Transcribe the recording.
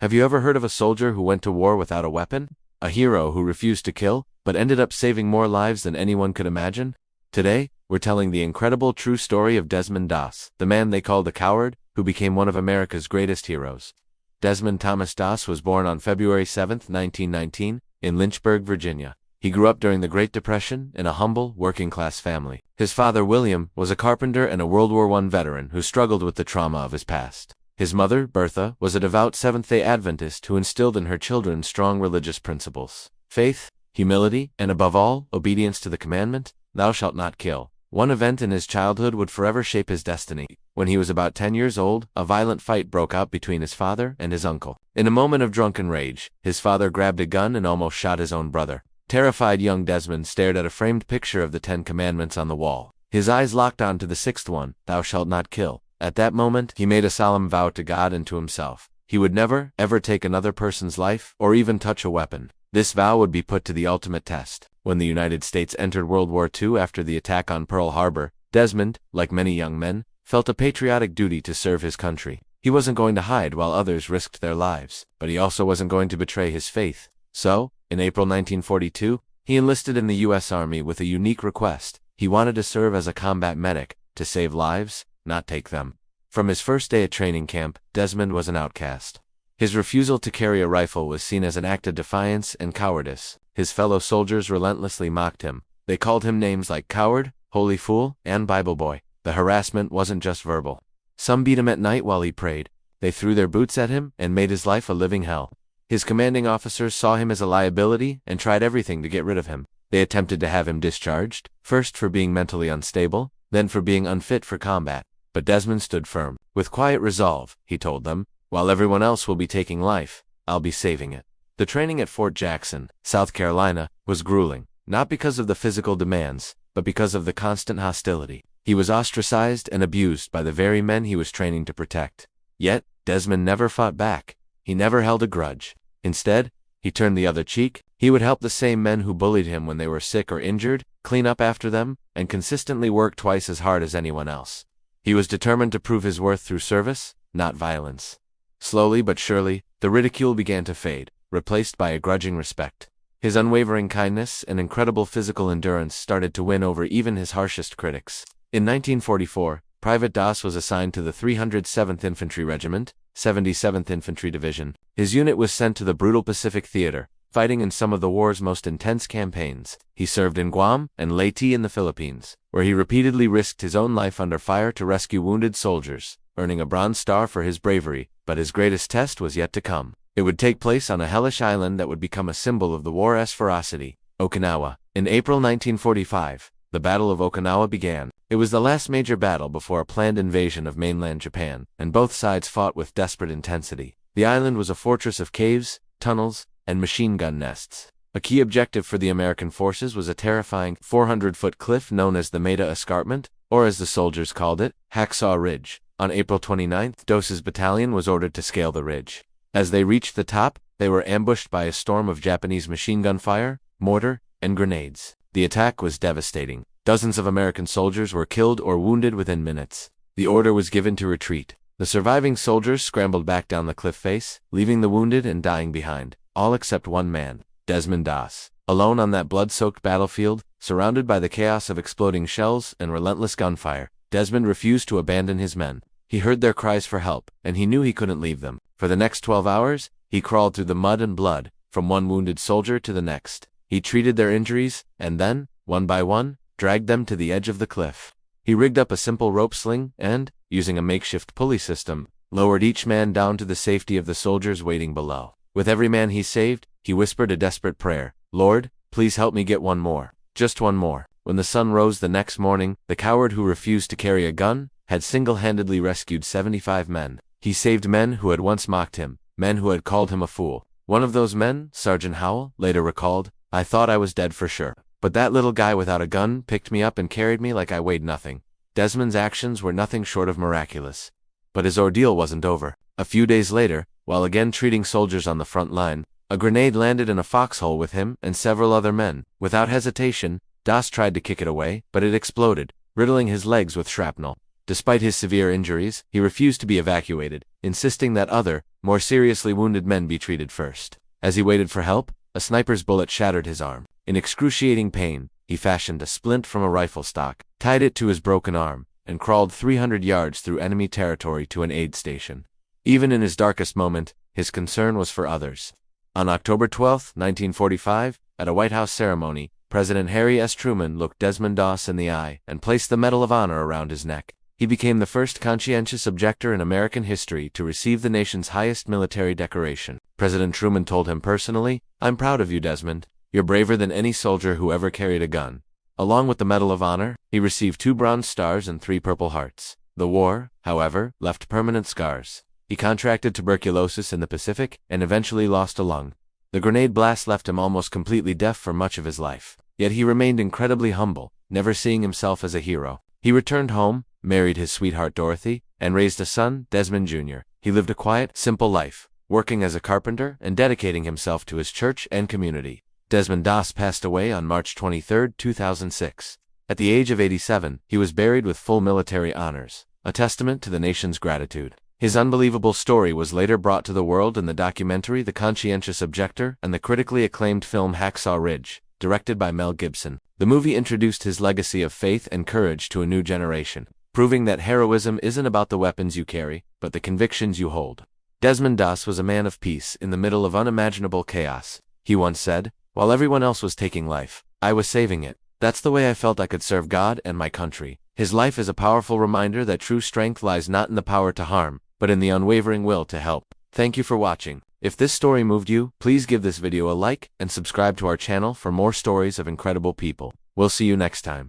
Have you ever heard of a soldier who went to war without a weapon? A hero who refused to kill, but ended up saving more lives than anyone could imagine? Today, we're telling the incredible true story of Desmond Doss, the man they called a coward, who became one of America's greatest heroes. Desmond Thomas Doss was born on February 7, 1919, in Lynchburg, Virginia. He grew up during the Great Depression in a humble, working-class family. His father, William, was a carpenter and a World War I veteran who struggled with the trauma of his past. His mother, Bertha, was a devout Seventh-day Adventist who instilled in her children strong religious principles: faith, humility, and above all, obedience to the commandment, "Thou shalt not kill." One event in his childhood would forever shape his destiny. When he was about 10 years old, a violent fight broke out between his father and his uncle. In a moment of drunken rage, his father grabbed a gun and almost shot his own brother. Terrified young Desmond stared at a framed picture of the 10 Commandments on the wall. His eyes locked on to the 6th one, "Thou shalt not kill." At that moment, he made a solemn vow to God and to himself. He would never, ever take another person's life, or even touch a weapon. This vow would be put to the ultimate test. When the United States entered World War II after the attack on Pearl Harbor, Desmond, like many young men, felt a patriotic duty to serve his country. He wasn't going to hide while others risked their lives, but he also wasn't going to betray his faith. So, in April 1942, he enlisted in the U.S. Army with a unique request. He wanted to serve as a combat medic, to save lives, not take them. From his first day at training camp, Desmond was an outcast. His refusal to carry a rifle was seen as an act of defiance and cowardice. His fellow soldiers relentlessly mocked him. They called him names like coward, holy fool, and Bible boy. The harassment wasn't just verbal. Some beat him at night while he prayed. They threw their boots at him and made his life a living hell. His commanding officers saw him as a liability and tried everything to get rid of him. They attempted to have him discharged, first for being mentally unstable, then for being unfit for combat. But Desmond stood firm. With quiet resolve, he told them, "While everyone else will be taking life, I'll be saving it." The training at Fort Jackson, South Carolina, was grueling, not because of the physical demands, but because of the constant hostility. He was ostracized and abused by the very men he was training to protect. Yet, Desmond never fought back. He never held a grudge. Instead, he turned the other cheek. He would help the same men who bullied him when they were sick or injured, clean up after them, and consistently work twice as hard as anyone else. He was determined to prove his worth through service, not violence. Slowly but surely, the ridicule began to fade, replaced by a grudging respect. His unwavering kindness and incredible physical endurance started to win over even his harshest critics. In 1944, Private Doss was assigned to the 307th Infantry Regiment, 77th Infantry Division. His unit was sent to the brutal Pacific Theater, fighting in some of the war's most intense campaigns. He served in Guam and Leyte in the Philippines, where he repeatedly risked his own life under fire to rescue wounded soldiers, earning a Bronze Star for his bravery. But his greatest test was yet to come. It would take place on a hellish island that would become a symbol of the war's ferocity: Okinawa. In April 1945, the Battle of Okinawa began. It was the last major battle before a planned invasion of mainland Japan, and both sides fought with desperate intensity. The island was a fortress of caves, tunnels, and machine gun nests. A key objective for the American forces was a terrifying 400-foot cliff known as the Maida Escarpment, or as the soldiers called it, Hacksaw Ridge. On April 29th, Doss's battalion was ordered to scale the ridge. As they reached the top, they were ambushed by a storm of Japanese machine gun fire, mortar, and grenades. The attack was devastating. Dozens of American soldiers were killed or wounded within minutes. The order was given to retreat. The surviving soldiers scrambled back down the cliff face, leaving the wounded and dying behind, all except one man, Desmond Doss. Alone on that blood-soaked battlefield, surrounded by the chaos of exploding shells and relentless gunfire, Desmond refused to abandon his men. He heard their cries for help, and he knew he couldn't leave them. For the next 12 hours, he crawled through the mud and blood, from one wounded soldier to the next. He treated their injuries, and then, one by one, dragged them to the edge of the cliff. He rigged up a simple rope sling and, using a makeshift pulley system, lowered each man down to the safety of the soldiers waiting below. With every man he saved, he whispered a desperate prayer: "Lord, please help me get one more. Just one more." When the sun rose the next morning, the coward who refused to carry a gun had single-handedly rescued 75 men. He saved men who had once mocked him, men who had called him a fool. One of those men, Sergeant Howell, later recalled, "I thought I was dead for sure. But that little guy without a gun picked me up and carried me like I weighed nothing." Desmond's actions were nothing short of miraculous. But his ordeal wasn't over. A few days later, while again treating soldiers on the front line, a grenade landed in a foxhole with him and several other men. Without hesitation, Doss tried to kick it away, but it exploded, riddling his legs with shrapnel. Despite his severe injuries, he refused to be evacuated, insisting that other, more seriously wounded men be treated first. As he waited for help, a sniper's bullet shattered his arm. In excruciating pain, he fashioned a splint from a rifle stock, tied it to his broken arm, and crawled 300 yards through enemy territory to an aid station. Even in his darkest moment, his concern was for others. On October 12, 1945, at a White House ceremony, President Harry S. Truman looked Desmond Doss in the eye and placed the Medal of Honor around his neck. He became the first conscientious objector in American history to receive the nation's highest military decoration. President Truman told him personally, "I'm proud of you, Desmond. You're braver than any soldier who ever carried a gun." Along with the Medal of Honor, he received 2 Bronze Stars and 3 Purple Hearts. The war, however, left permanent scars. He contracted tuberculosis in the Pacific and eventually lost a lung. The grenade blast left him almost completely deaf for much of his life. Yet he remained incredibly humble, never seeing himself as a hero. He returned home, married his sweetheart Dorothy, and raised a son, Desmond Jr. He lived a quiet, simple life, working as a carpenter and dedicating himself to his church and community. Desmond Doss passed away on March 23, 2006. At the age of 87, he was buried with full military honors, a testament to the nation's gratitude. His unbelievable story was later brought to the world in the documentary The Conscientious Objector and the critically acclaimed film Hacksaw Ridge, directed by Mel Gibson. The movie introduced his legacy of faith and courage to a new generation, proving that heroism isn't about the weapons you carry, but the convictions you hold. Desmond Doss was a man of peace in the middle of unimaginable chaos. He once said, "While everyone else was taking life, I was saving it. That's the way I felt I could serve God and my country." His life is a powerful reminder that true strength lies not in the power to harm, but in the unwavering will to help. Thank you for watching. If this story moved you, please give this video a like and subscribe to our channel for more stories of incredible people. We'll see you next time.